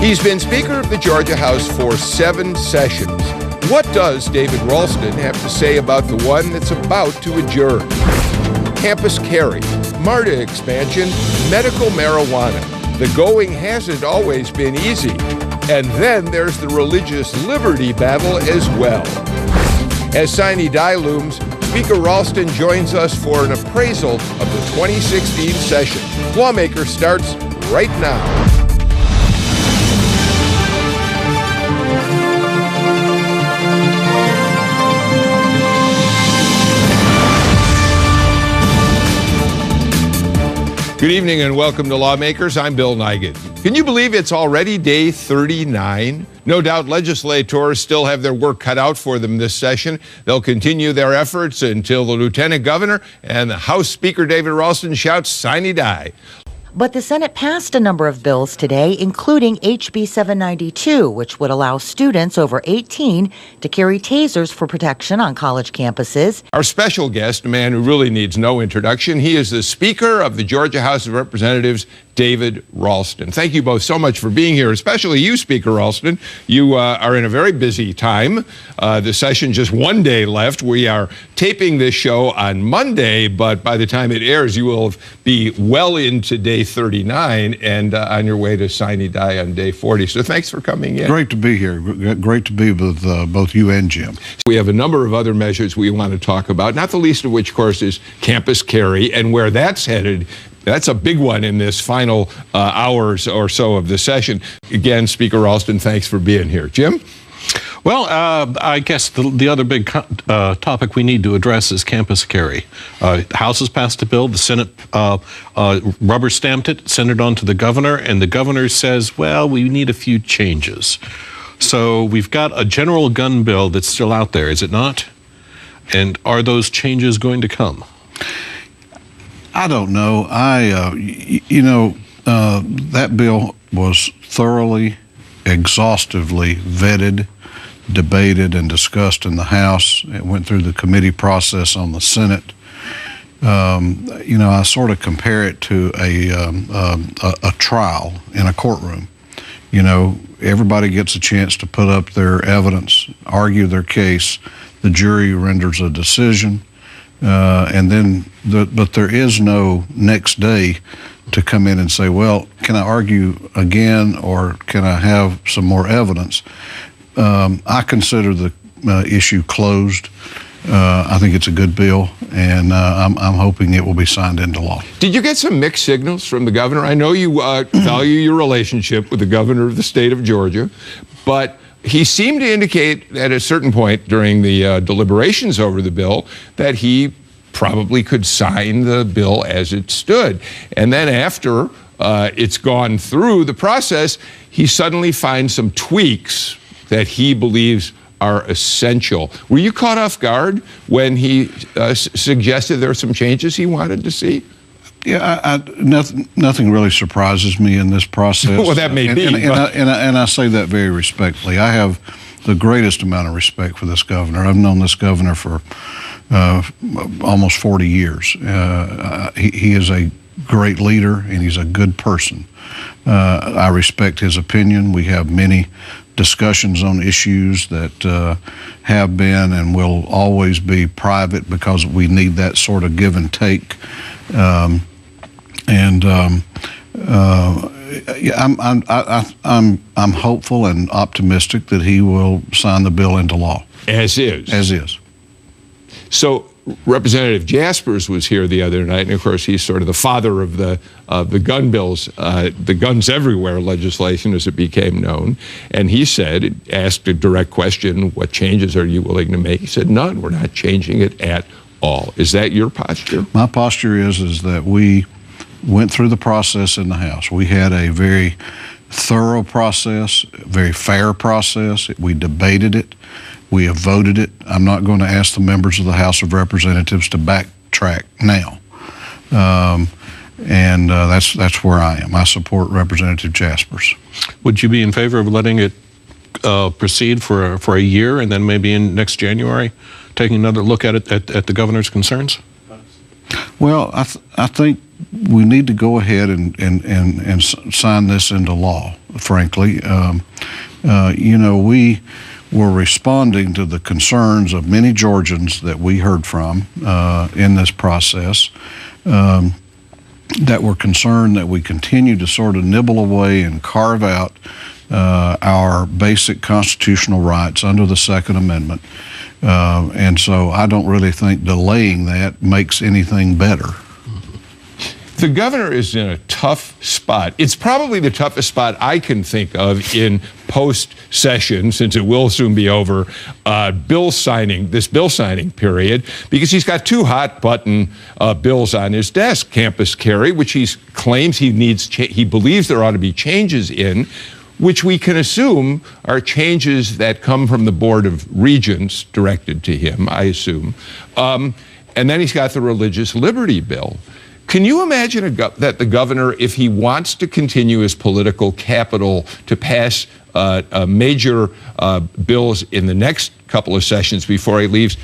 He's been Speaker of the Georgia House for 7 sessions. What does David Ralston have to say about the one that's about to adjourn? Campus carry, MARTA expansion, medical marijuana. The going hasn't always been easy. And then there's the religious liberty battle as well. As sine die looms, Speaker Ralston joins us for an appraisal of the 2016 session. Lawmaker starts right now. Good evening and welcome to Lawmakers. I'm Bill Nigut. Can you believe it's already day 39? No doubt legislators still have their work cut out for them this session. They'll continue their efforts until the Lieutenant Governor and the House Speaker David Ralston shouts sine die. But the Senate passed a number of bills today, including HB 792, which would allow students over 18 to carry tasers for protection on college campuses. Our special guest, a man who really needs no introduction, he is the Speaker of the Georgia House of Representatives, David Ralston. Thank you both so much for being here, especially you, Speaker Ralston. You are in a very busy time. The session just one day left. We are taping this show on Monday, but by the time it airs, you will be well into day 39 and on your way to sine die on day 40. So thanks for coming in. Great to be here. Great to be with both you and Jim. We have a number of other measures we want to talk about, not the least of which, of course, is campus carry and where that's headed. That's a big one in this final hours or so of the session. Again, Speaker Ralston, thanks for being here. Jim? Well, I guess the other big topic we need to address is campus carry. The House has passed a bill. The Senate rubber stamped it, sent it on to the governor, and the governor says, well, we need a few changes. So we've got a general gun bill that's still out there, is it not? And are those changes going to come? I don't know. That bill was thoroughly, exhaustively vetted, debated, and discussed in the House. It went through the committee process on the Senate. I sort of compare it to a trial in a courtroom. Everybody gets a chance to put up their evidence, argue their case. The jury renders a decision. But there is no next day to come in and say, well, can I argue again or can I have some more evidence? I consider the issue closed. I think it's a good bill, and I'm hoping it will be signed into law. Did you get some mixed signals from the governor? I know you value your relationship with the governor of the state of Georgia, but he seemed to indicate at a certain point during the deliberations over the bill that he probably could sign the bill as it stood. And then after it's gone through the process, he suddenly finds some tweaks that he believes are essential. Were you caught off guard when he suggested there were some changes he wanted to see? Yeah, nothing really surprises me in this process. Well, that may be. And I say that very respectfully. I have the greatest amount of respect for this governor. I've known this governor for almost 40 years. He is a great leader, and he's a good person. I respect his opinion. We have many discussions on issues that have been and will always be private because we need that sort of give and take. I'm hopeful and optimistic that he will sign the bill into law. As is. As is. So Representative Jaspers was here the other night, and of course he's sort of the father of the gun bills, the guns everywhere legislation as it became known. And he said, asked a direct question, what changes are you willing to make? He said, none, we're not changing it at all. Is that your posture? My posture is that we went through the process in the House. We had a very thorough process, very fair process. We debated it. We have voted it. I'm not going to ask the members of the House of Representatives to backtrack now. That's where I am. I support Representative Jaspers. Would you be in favor of letting it proceed for a year and then maybe in next January taking another look at it at the governor's concerns? Well, I think we need to go ahead and sign this into law, frankly. We were responding to the concerns of many Georgians that we heard from in this process, that were concerned that we continue to sort of nibble away and carve out our basic constitutional rights under the Second Amendment. And so I don't really think delaying that makes anything better. The governor is in a tough spot. It's probably the toughest spot I can think of in post-session, since it will soon be over, bill signing period, because he's got two hot-button bills on his desk: campus carry, which he claims he believes there ought to be changes in, which we can assume are changes that come from the Board of Regents directed to him, I assume. And then he's got the religious liberty bill. Can you imagine that the governor, if he wants to continue his political capital to pass major bills in the next couple of sessions before he leaves,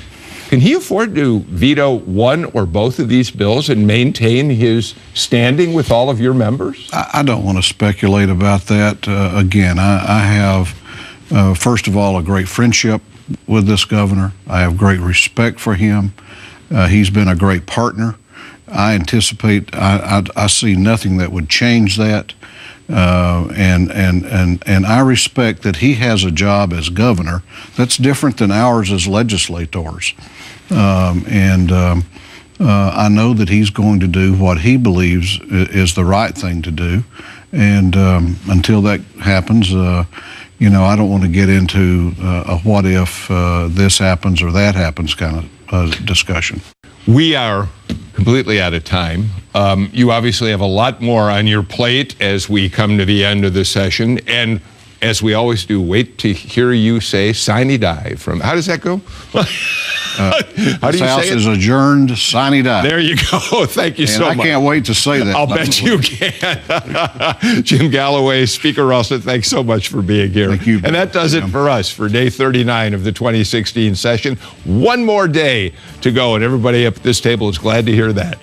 can he afford to veto one or both of these bills and maintain his standing with all of your members? I don't want to speculate about that. Again, I have, first of all, a great friendship with this governor. I have great respect for him. He's been a great partner. I anticipate, I see nothing that would change that, and I respect that he has a job as governor that's different than ours as legislators, I know that he's going to do what he believes is the right thing to do, and until that happens, I don't want to get into a what if this happens or that happens kind of discussion. We are completely out of time. You obviously have a lot more on your plate as we come to the end of the session. And as we always do, wait to hear you say sine die from, how does that go? How do you This House say it? is adjourned, sine die. There you go. Thank you so I much. can't wait to say that. I'll bet you can. Jim Galloway, Speaker Ralston, thanks so much for being here. Thank you. And that does it for us for day 39 of the 2016 session. One more day to go, and everybody up at this table is glad to hear that.